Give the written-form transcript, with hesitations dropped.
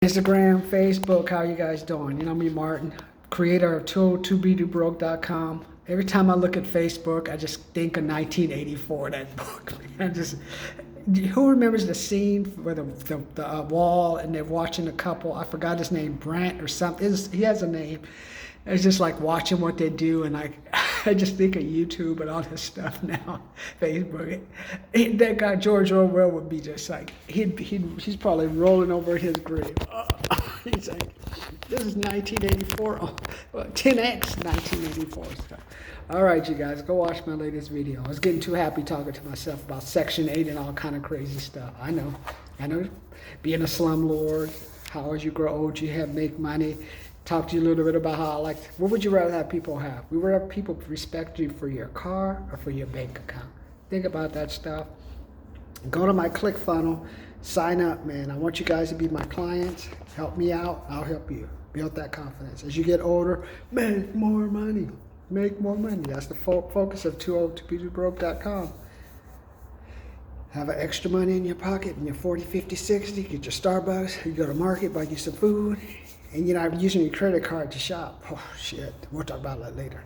Instagram, Facebook, how you guys doing? You know me, Martin, creator of 202BDobroke.com. Every time I look at Facebook, I just think of 1984, that book. Who remembers the scene where the wall and they're watching a couple? I forgot his name, Brant or something. He has a name. It's just like watching what they do, and I just think of YouTube and all this stuff now. Facebook. That guy George Orwell would be just like he's probably rolling over his grave. He's like, this is 1984, 10x 1984 stuff. All right, you guys, go watch my latest video. I was getting too happy talking to myself about Section 8 and all kind of crazy stuff. I know. Being a slumlord, how as you grow old, you make money. Talk to you a little bit about how what would you rather have people have? We would have people respect you for your car or for your bank account. Think about that stuff. Go to my ClickFunnels, sign up, man. I want you guys to be my clients. Help me out, I'll help you. Build that confidence. As you get older, make more money. Make more money. That's the focus of 202BDobroke.com. Have an extra money in your pocket, in your 40, 50, 60, get your Starbucks, you go to market, buy you some food, and you're not using your credit card to shop. Oh, shit. We'll talk about that later.